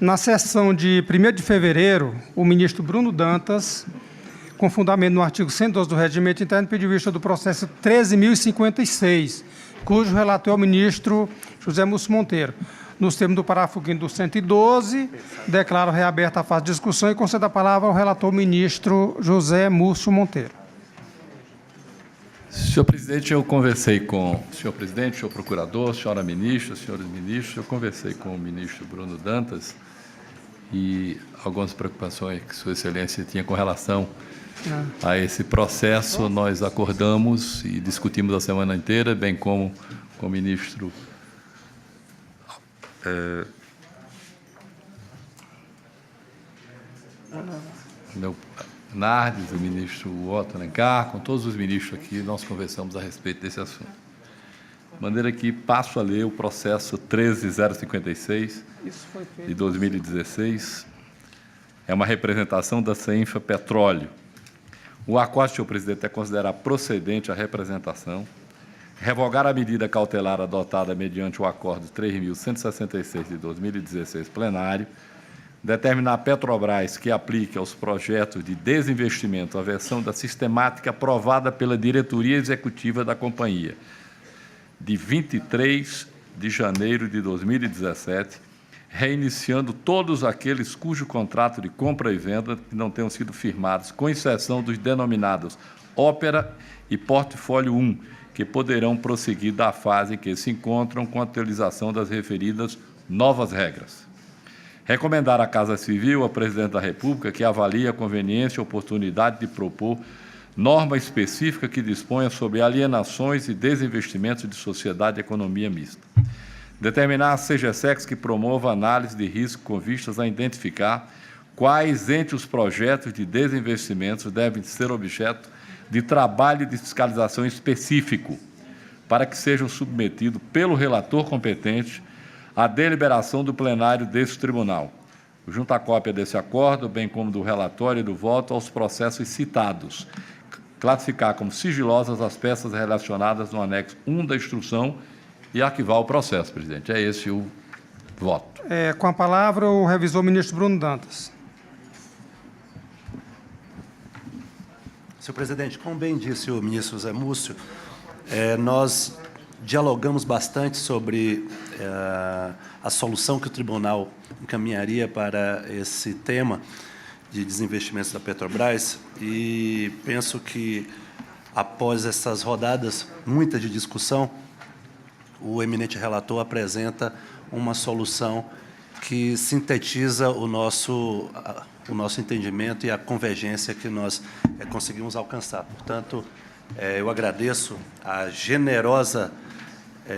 Na sessão de 1º de fevereiro, o ministro Bruno Dantas, com fundamento no artigo 112 do Regimento Interno, pediu vista do processo 13.056, cujo relator é o ministro José Múcio Monteiro. Nos termos do parágrafo 5º do 112, declaro reaberta a fase de discussão e concedo a palavra ao relator ministro José Múcio Monteiro. Senhor presidente, eu conversei com o senhor presidente, senhor procurador, senhora ministra, senhores ministros, eu conversei com o ministro Bruno Dantas e algumas preocupações que Sua Excelência tinha com relação a esse processo, nós acordamos e discutimos a semana inteira, bem como com o ministro Nardes, o ministro Otto Alencar, com todos os ministros aqui, nós conversamos a respeito desse assunto. De maneira que passo a ler o processo 13.056 de 2016. É uma representação da CENFA Petróleo. O acordo, senhor presidente, é considerar procedente a representação, revogar a medida cautelar adotada mediante o acordo 3.166 de 2016 plenário, determinar a Petrobras que aplique aos projetos de desinvestimento a versão da sistemática aprovada pela diretoria executiva da companhia, de 23 de janeiro de 2017, reiniciando todos aqueles cujo contrato de compra e venda que não tenham sido firmados, com exceção dos denominados Ópera e Portfólio 1, que poderão prosseguir da fase em que se encontram com a utilização das referidas novas regras. Recomendar à Casa Civil, ao Presidente da República, que avalie a conveniência e oportunidade de propor norma específica que disponha sobre alienações e desinvestimentos de sociedade e economia mista. Determinar a CGSEX que promova análise de risco com vistas a identificar quais entre os projetos de desinvestimentos devem ser objeto de trabalho de fiscalização específico, para que sejam submetidos pelo relator competente à deliberação do plenário desse tribunal, junto à cópia desse acordo, bem como do relatório e do voto aos processos citados, classificar como sigilosas as peças relacionadas no anexo 1 da instrução e arquivar o processo, presidente. É esse o voto. Com a palavra, o revisor ministro Bruno Dantas. Senhor presidente, como bem disse o ministro José Múcio, nós dialogamos bastante sobre a solução que o tribunal encaminharia para esse tema de desinvestimentos da Petrobras e penso que, após essas rodadas, muitas de discussão, o eminente relator apresenta uma solução que sintetiza o nosso entendimento e a convergência que nós conseguimos alcançar. Portanto, eu agradeço a generosa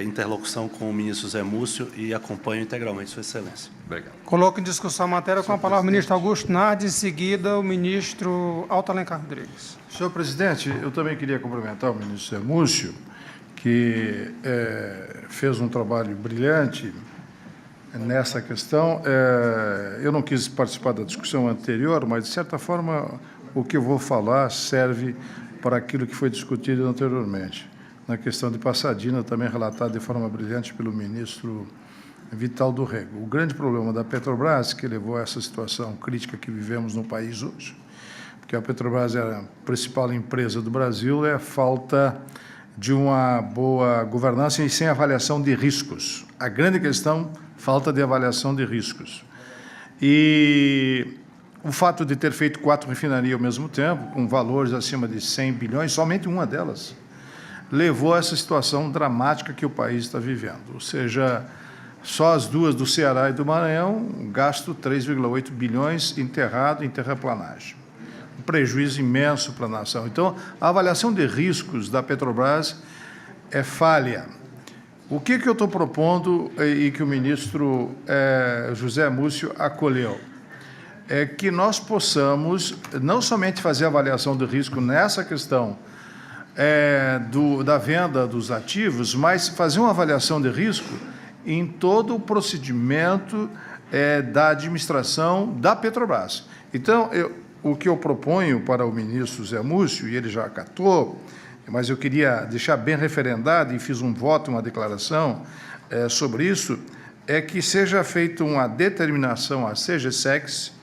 interlocução com o ministro José Múcio e acompanho integralmente Sua Excelência. Obrigado. Coloco em discussão a matéria com a palavra o ministro Augusto Nardes, em seguida o ministro Otto Alencar Rodrigues. Senhor presidente, eu também queria cumprimentar o ministro José Múcio, que fez um trabalho brilhante nessa questão. Eu não quis participar da discussão anterior, mas, de certa forma, o que eu vou falar serve para aquilo que foi discutido anteriormente. Na questão de Passadina, também relatado de forma brilhante pelo ministro Vital do Rego. O grande problema da Petrobras, que levou a essa situação crítica que vivemos no país hoje, porque a Petrobras é a principal empresa do Brasil, é a falta de uma boa governança e sem avaliação de riscos. A grande questão, falta de avaliação de riscos. E o fato de ter feito 4 refinarias ao mesmo tempo, com valores acima de 100 bilhões, somente uma delas, levou a essa situação dramática que o país está vivendo. Ou seja, só as duas do Ceará e do Maranhão, gasto 3,8 bilhões enterrado em terraplanagem. Um prejuízo imenso para a nação. Então, a avaliação de riscos da Petrobras é falha. O que eu estou propondo e que o ministro José Múcio acolheu? É que nós possamos não somente fazer avaliação de risco nessa questão da venda dos ativos, mas fazer uma avaliação de risco em todo o procedimento da administração da Petrobras. Então, o que eu proponho para o ministro Zé Múcio, e ele já acatou, mas eu queria deixar bem referendado, e fiz um voto, uma declaração sobre isso, é que seja feita uma determinação à CGSEX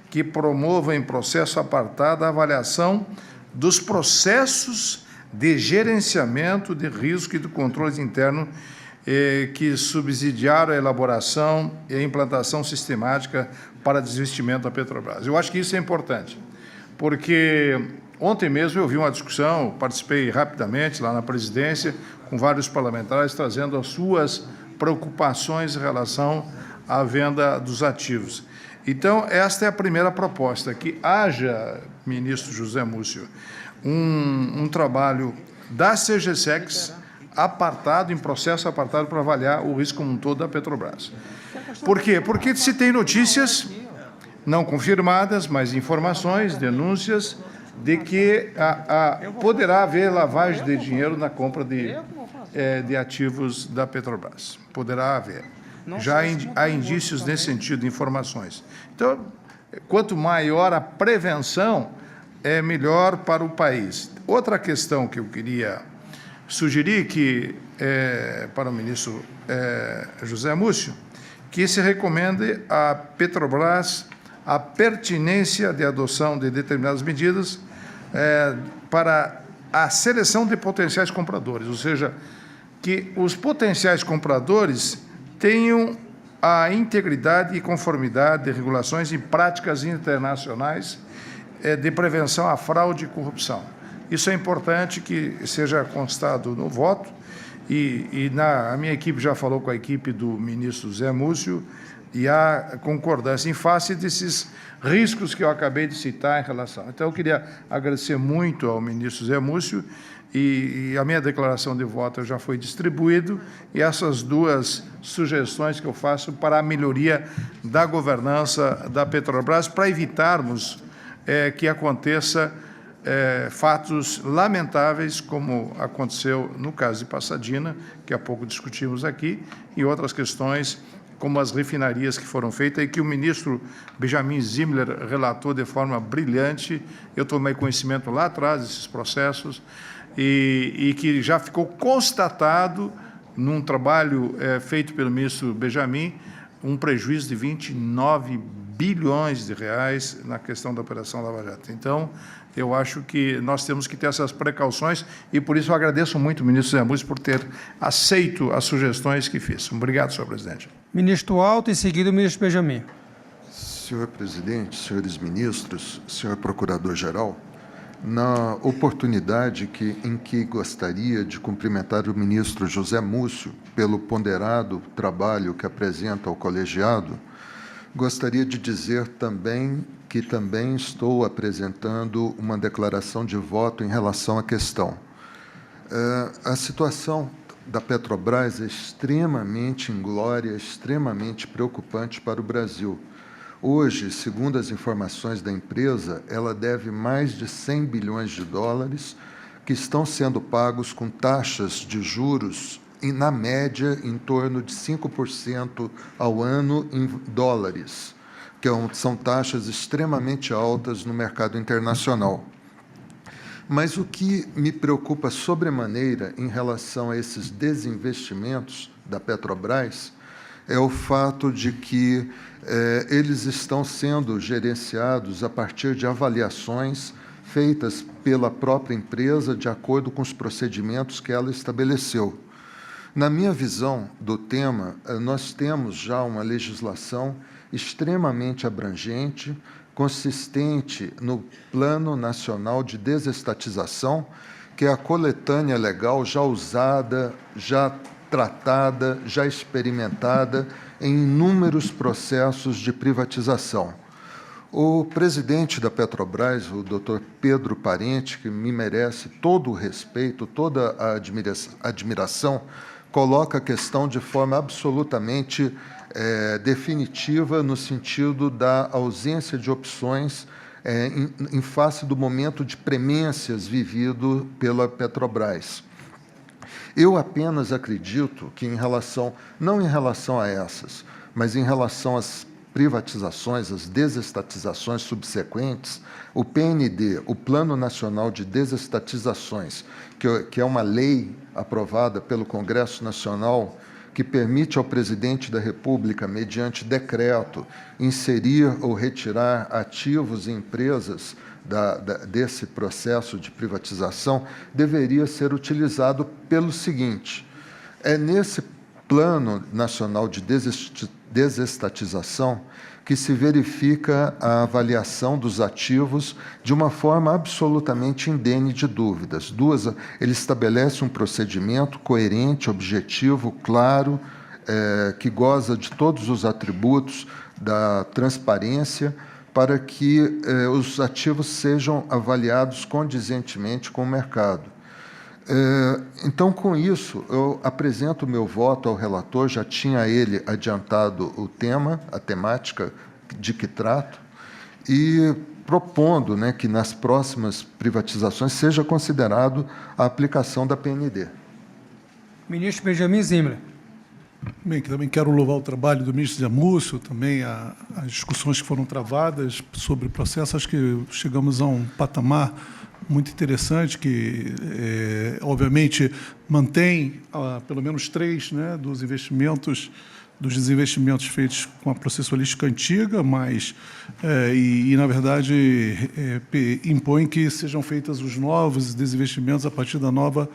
que promova em processo apartado a avaliação dos processos de gerenciamento de risco e do controle interno que subsidiaram a elaboração e a implantação sistemática para desinvestimento da Petrobras. Eu acho que isso é importante, porque ontem mesmo eu vi uma discussão, participei rapidamente lá na presidência, com vários parlamentares, trazendo as suas preocupações em relação à venda dos ativos. Então, esta é a primeira proposta, que haja, ministro José Múcio, um trabalho da CGSEX apartado, em processo apartado, para avaliar o risco como um todo da Petrobras. Por quê? Porque se tem notícias não confirmadas, mas informações, denúncias, de que poderá haver lavagem de dinheiro na compra de ativos da Petrobras. Poderá haver. Já há indícios nesse sentido, informações. Então, quanto maior a prevenção, é melhor para o país. Outra questão que eu queria sugerir para o ministro José Múcio, que se recomende à Petrobras a pertinência de adoção de determinadas medidas para a seleção de potenciais compradores, ou seja, que os potenciais compradores tenham a integridade e conformidade de regulações e práticas internacionais de prevenção à fraude e corrupção. Isso é importante que seja constado no voto, a minha equipe já falou com a equipe do ministro Zé Múcio, e há concordância em face desses riscos que eu acabei de citar em relação. Então, eu queria agradecer muito ao ministro Zé Múcio, e a minha declaração de voto já foi distribuída, e essas duas sugestões que eu faço para a melhoria da governança da Petrobras, para evitarmos que aconteça fatos lamentáveis, como aconteceu no caso de Passadina, que há pouco discutimos aqui, e outras questões, como as refinarias que foram feitas, e que o ministro Benjamin Zimler relatou de forma brilhante. Eu tomei conhecimento lá atrás desses processos, e que já ficou constatado, num trabalho feito pelo ministro Benjamin, um prejuízo de 29 bilhões de reais na questão da Operação Lava Jato. Então, eu acho que nós temos que ter essas precauções, e por isso eu agradeço muito o ministro Zé Múcio por ter aceito as sugestões que fiz. Obrigado, senhor presidente. Ministro Alto, em seguida o ministro Benjamin. Senhor presidente, senhores ministros, senhor procurador-geral, na oportunidade em que gostaria de cumprimentar o ministro José Múcio pelo ponderado trabalho que apresenta ao colegiado, gostaria de dizer também que também estou apresentando uma declaração de voto em relação à questão. A situação da Petrobras é extremamente inglória, extremamente preocupante para o Brasil. Hoje, segundo as informações da empresa, ela deve mais de 100 bilhões de dólares, que estão sendo pagos com taxas de juros, na média, em torno de 5% ao ano em dólares, que são taxas extremamente altas no mercado internacional. Mas o que me preocupa sobremaneira em relação a esses desinvestimentos da Petrobras é o fato de que eles estão sendo gerenciados a partir de avaliações feitas pela própria empresa de acordo com os procedimentos que ela estabeleceu. Na minha visão do tema, nós temos já uma legislação extremamente abrangente, consistente no Plano Nacional de Desestatização, que é a coletânea legal já usada, já tratada, já experimentada em inúmeros processos de privatização. O presidente da Petrobras, o doutor Pedro Parente, que me merece todo o respeito, toda a admiração, coloca a questão de forma absolutamente definitiva no sentido da ausência de opções em face do momento de premências vivido pela Petrobras. Eu apenas acredito que não em relação a essas, mas em relação às privatizações, às desestatizações subsequentes, o PND, o Plano Nacional de Desestatizações, que é uma lei aprovada pelo Congresso Nacional, que permite ao presidente da República, mediante decreto, inserir ou retirar ativos e empresas desse processo de privatização, deveria ser utilizado pelo seguinte: é nesse Plano Nacional de Desestatização que se verifica a avaliação dos ativos de uma forma absolutamente indene de dúvidas. Ele estabelece um procedimento coerente, objetivo, claro, que goza de todos os atributos da transparência, para que os ativos sejam avaliados condizentemente com o mercado. Então, com isso, eu apresento o meu voto ao relator, já tinha ele adiantado o tema, a temática de que trato, e propondo, né, que nas próximas privatizações seja considerado a aplicação da PND. Ministro Benjamin Zimmer. Bem, também quero louvar o trabalho do ministro Zé Múcio, também as discussões que foram travadas sobre o processo. Acho que chegamos a um patamar muito interessante que, obviamente, mantém pelo menos 3, né, dos desinvestimentos feitos com a processualística antiga, mas, na verdade, impõe que sejam feitos os novos desinvestimentos a partir da nova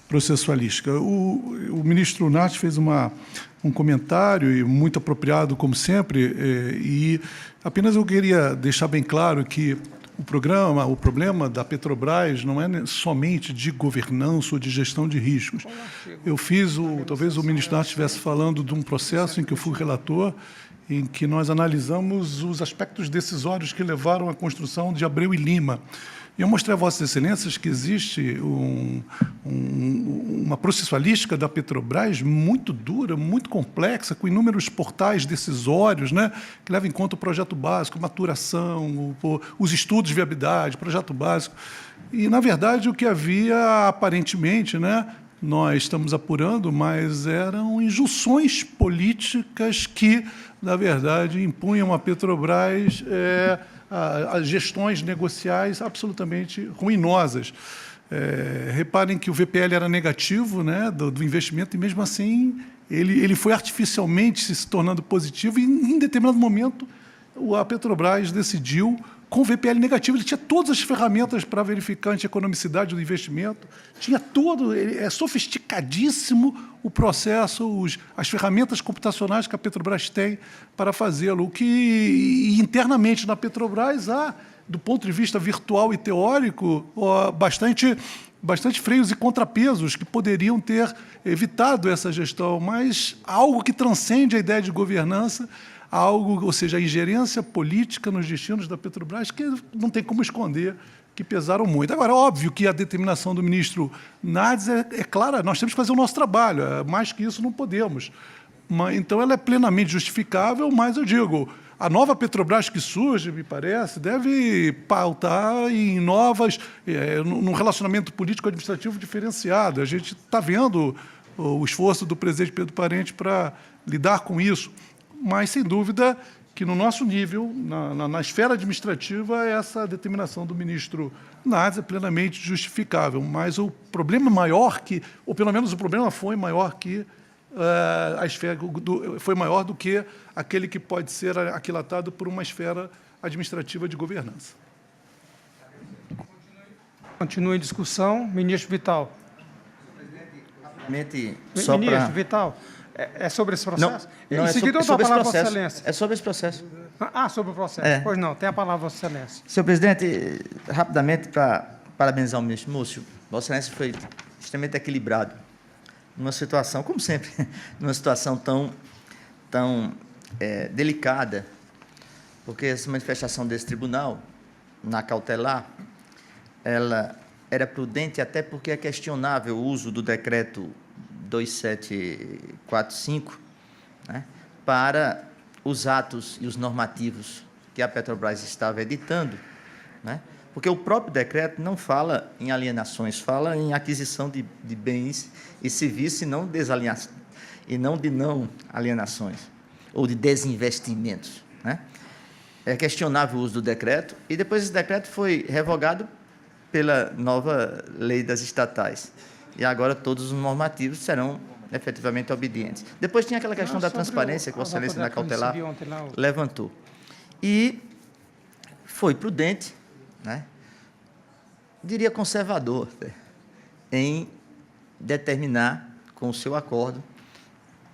processualística. O ministro Natti fez um comentário, e muito apropriado, como sempre, e apenas eu queria deixar bem claro que o problema da Petrobras não é somente de governança ou de gestão de riscos. Eu fiz, talvez o ministro Natti estivesse falando de um processo em que eu fui relator, em que nós analisamos os aspectos decisórios que levaram à construção de Abreu e Lima. E eu mostrei a Vossas Excelências que existe uma processualística da Petrobras muito dura, muito complexa, com inúmeros portais decisórios, né, que levam em conta o projeto básico, maturação, os estudos de viabilidade, projeto básico. E, na verdade, o que havia, aparentemente, né, nós estamos apurando, mas eram injunções políticas que, na verdade, impunham à Petrobras as gestões negociais absolutamente ruinosas. Reparem que o VPL era negativo, né, do investimento, e mesmo assim ele foi artificialmente se tornando positivo, e em determinado momento a Petrobras decidiu, com o VPL negativo, ele tinha todas as ferramentas para verificar a antieconomicidade do investimento, tinha todo, é sofisticadíssimo o processo, as ferramentas computacionais que a Petrobras tem para fazê-lo, o que internamente na Petrobras há, do ponto de vista virtual e teórico, bastante freios e contrapesos que poderiam ter evitado essa gestão, mas algo que transcende a ideia de governança, ou seja, a ingerência política nos destinos da Petrobras, que não tem como esconder, que pesaram muito. Agora, óbvio que a determinação do ministro Nardes é clara, nós temos que fazer o nosso trabalho, mais que isso não podemos. Então, ela é plenamente justificável, mas eu digo, a nova Petrobras que surge, me parece, deve pautar em num relacionamento político-administrativo diferenciado. A gente está vendo o esforço do presidente Pedro Parente para lidar com isso, mas, sem dúvida, que no nosso nível, na esfera administrativa, essa determinação do ministro Nardes é plenamente justificável. Mas o problema maior ou pelo menos o problema foi maior que a esfera, foi maior do que aquele que pode ser aquilatado por uma esfera administrativa de governança. Continua em discussão. Ministro Vital. Ministro Vital. É sobre esse processo? Não, em seguida, eu dou a palavra à Vossa Excelência. É sobre esse processo. Sobre o processo. Pois não, tem a palavra, Vossa Excelência. Senhor presidente, rapidamente, para parabenizar o ministro Múcio, Vossa Excelência foi extremamente equilibrado, numa situação, como sempre, numa situação tão delicada, porque essa manifestação desse tribunal, na cautelar, ela era prudente, até porque é questionável o uso do decreto 2745, né, para os atos e os normativos que a Petrobras estava editando, né, porque o próprio decreto não fala em alienações, fala em aquisição de bens e serviços e não de não alienações ou de desinvestimentos, né. É questionável o uso do decreto, e depois esse decreto foi revogado pela nova lei das estatais. E agora todos os normativos serão efetivamente obedientes. Depois tinha aquela questão da transparência que Vossa Excelência na cautelar levantou. E foi prudente, né? Diria conservador, em determinar com o seu acordo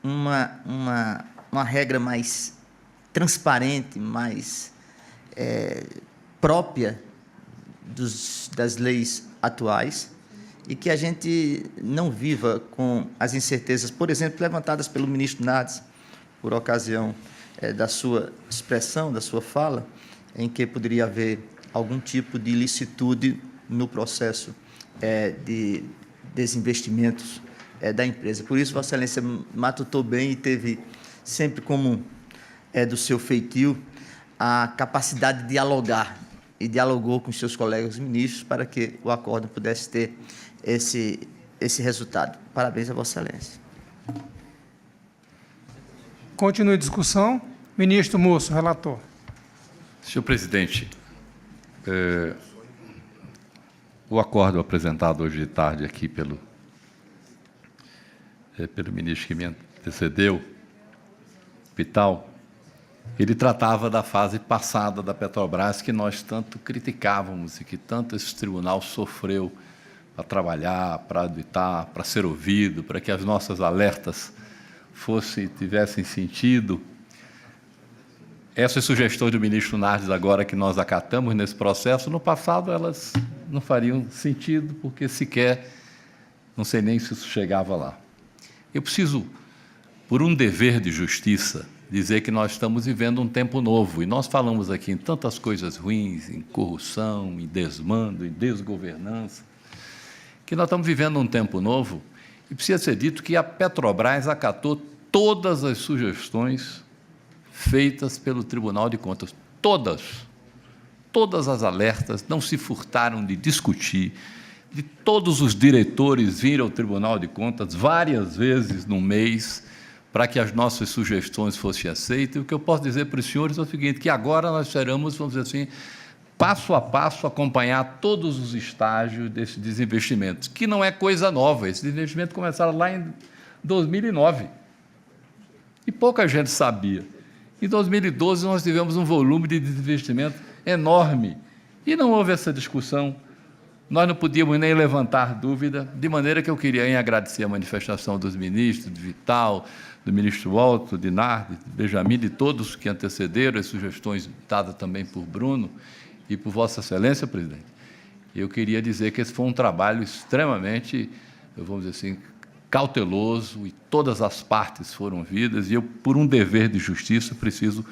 uma regra mais transparente, mais própria das leis atuais, e que a gente não viva com as incertezas, por exemplo, levantadas pelo ministro Nardes, por ocasião da sua expressão, da sua fala, em que poderia haver algum tipo de ilicitude no processo de desinvestimentos da empresa. Por isso, Vossa Excelência matutou bem e teve sempre como do seu feitio a capacidade de dialogar, e dialogou com seus colegas ministros para que o acordo pudesse ter esse resultado. Parabéns a Vossa Excelência. Continue a discussão. Ministro Múcio, relator. Senhor presidente, o acordo apresentado hoje de tarde aqui pelo ministro que me antecedeu, Pital, ele tratava da fase passada da Petrobras, que nós tanto criticávamos e que tanto esse tribunal sofreu para trabalhar, para auditar, para ser ouvido, para que as nossas alertas tivessem sentido. Essas sugestões do ministro Nardes, agora que nós acatamos nesse processo, no passado elas não fariam sentido, porque sequer, não sei nem se isso chegava lá. Eu preciso, por um dever de justiça, dizer que nós estamos vivendo um tempo novo, e nós falamos aqui em tantas coisas ruins, em corrupção, em desmando, em desgovernança, que nós estamos vivendo um tempo novo, e precisa ser dito que a Petrobras acatou todas as sugestões feitas pelo Tribunal de Contas, todas as alertas, não se furtaram de discutir, de todos os diretores virem ao Tribunal de Contas várias vezes no mês, para que as nossas sugestões fossem aceitas. E o que eu posso dizer para os senhores é o seguinte, que agora nós teremos, vamos dizer assim, passo a passo, acompanhar todos os estágios desses desinvestimentos, que não é coisa nova. Esses investimentos começaram lá em 2009, e pouca gente sabia. Em 2012, nós tivemos um volume de desinvestimento enorme, e não houve essa discussão. Nós não podíamos nem levantar dúvida, de maneira que eu queria agradecer a manifestação dos ministros, de Vital, do ministro Walter, de Nardes, de Benjamin, de todos que antecederam, as sugestões dadas também por Bruno e por Vossa Excelência, presidente. Eu queria dizer que esse foi um trabalho extremamente, vamos dizer assim, cauteloso, e todas as partes foram ouvidas, e eu, por um dever de justiça, preciso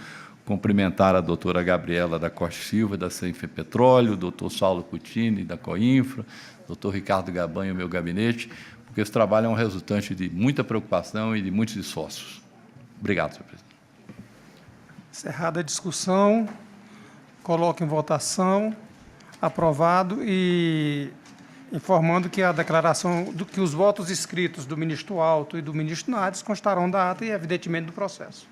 cumprimentar a doutora Gabriela da Costa Silva, da CENF Petróleo, o doutor Saulo Cutini, da Coinfra, doutor Ricardo Gabanho, meu gabinete, porque esse trabalho é um resultante de muita preocupação e de muitos esforços. Obrigado, senhor presidente. Encerrada a discussão, coloco em votação, aprovado, e informando que a declaração, que os votos escritos do ministro Alto e do ministro Nardes constarão da ata e, evidentemente, do processo.